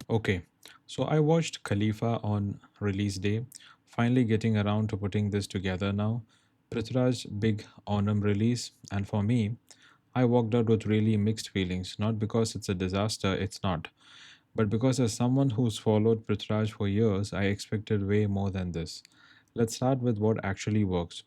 Okay, so I watched Khalifa on release day, finally getting around to putting this together now. Prithviraj big Onam release, and for me, I walked out with really mixed feelings, not because it's a disaster, it's not, but because as someone who's followed Prithviraj for years, I expected way more than this. Let's start with what actually works.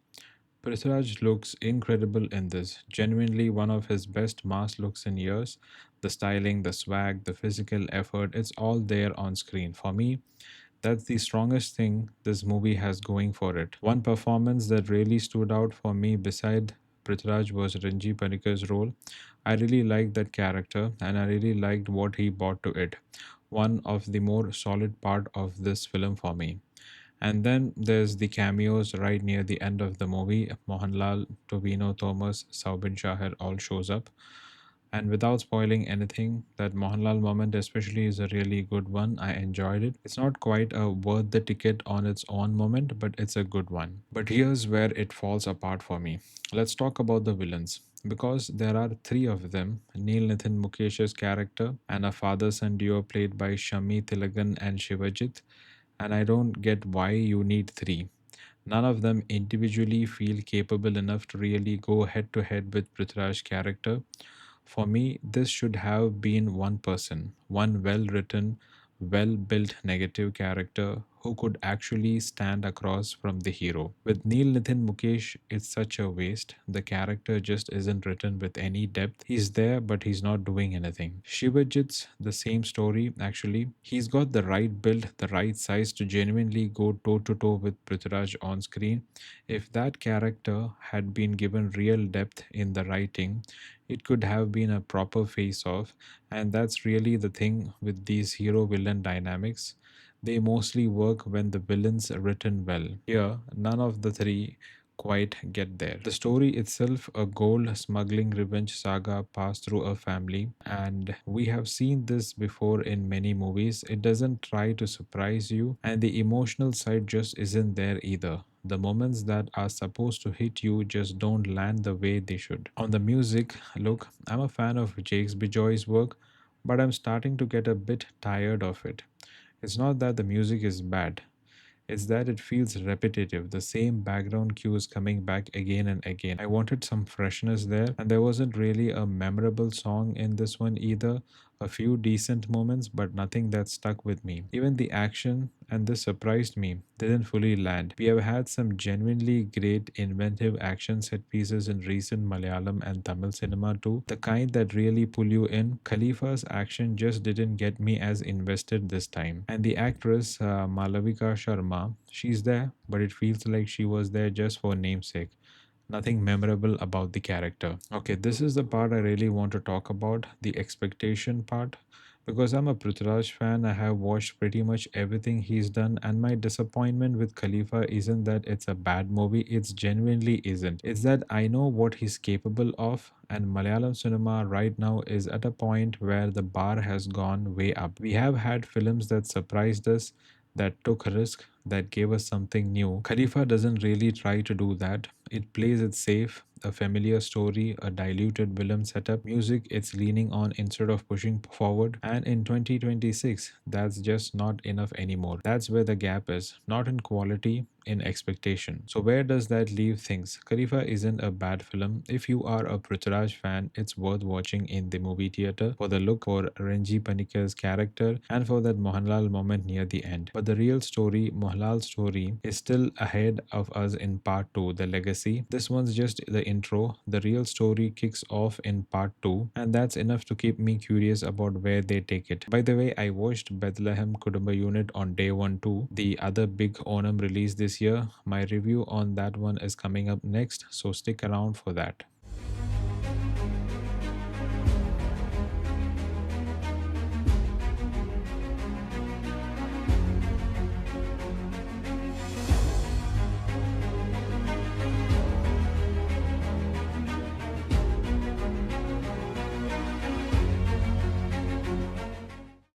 Prithviraj looks incredible in this, genuinely one of his best mass looks in years. The styling, the swag, the physical effort, it's all there on screen. For me, that's the strongest thing this movie has going for it. One performance that really stood out for me beside Prithviraj was Renji Panicker's role. I really liked that character and I really liked what he brought to it. One of the more solid part of this film for me. And then there's the cameos right near the end of the movie. Mohanlal, Tobino Thomas, Saubin Shahar all shows up. And without spoiling anything, that Mohanlal moment especially is a really good one. I enjoyed it. It's not quite a worth the ticket on its own moment, but it's a good one. But here's where it falls apart for me. Let's talk about the villains. Because there are three of them, Neil Nathan Mukesh's character and a father-son duo played by Shami Tilagan and Shivajit, and I don't get why you need three. None of them individually feel capable enough to really go head to head with Prithviraj's character. For me, this should have been one person, one well written, well built negative character who could actually stand across from the hero. With Neil Nathan Mukesh, it's such a waste. The character just isn't written with any depth. He's there, but he's not doing anything. Shivajit's the same story, actually. He's got the right build, the right size to genuinely go toe to toe with Prithviraj on screen. If that character had been given real depth in the writing, it could have been a proper face off, and that's really the thing with these hero villain dynamics. They mostly work when the villains are written well. Here, none of the three quite get there. The story itself, a gold smuggling revenge saga passed through a family, and we have seen this before in many movies. It doesn't try to surprise you, and the emotional side just isn't there either. The moments that are supposed to hit you just don't land the way they should. On the music, look, I'm a fan of Jakes Bejoy's work, but I'm starting to get a bit tired of it. It's not that the music is bad, it's that it feels repetitive, the same background cues coming back again and again. I wanted some freshness there, and there wasn't really a memorable song in this one either. A few decent moments, but nothing that stuck with me. Even the action, and this surprised me, didn't fully land. We have had some genuinely great inventive action set pieces in recent Malayalam and Tamil cinema too, the kind that really pull you in. Khalifa's action just didn't get me as invested this time. And the actress Malavika Sharma, she's there, but it feels like she was there just for namesake. Nothing memorable about the character. Okay, this is the part I really want to talk about, the expectation part. Because I'm a Prithviraj fan, I have watched pretty much everything he's done, and my disappointment with Khalifa isn't that it's a bad movie, it's genuinely isn't. It's that I know what he's capable of, and Malayalam cinema right now is at a point where the bar has gone way up. We have had films that surprised us, that took a risk, that gave us something new. Khalifa doesn't really try to do that. It plays it safe, a familiar story, a diluted villain setup, music it's leaning on instead of pushing forward. And in 2026, that's just not enough anymore. That's where the gap is, not in quality, in expectation. So where does that leave things? Khalifa isn't a bad film. If you are a Prithviraj fan, it's worth watching in the movie theater for the look, for Renji Panicker's character, and for that Mohanlal moment near the end. But the real story, Mohanlal's story, is still ahead of us in part 2, The Legacy. This one's just the intro. The real story kicks off in part 2, and that's enough to keep me curious about where they take it. By the way, I watched Bethlehem Kudumba Unit on day 1 too, the other big Onam release this year. My review on that one is coming up next, so stick around for that.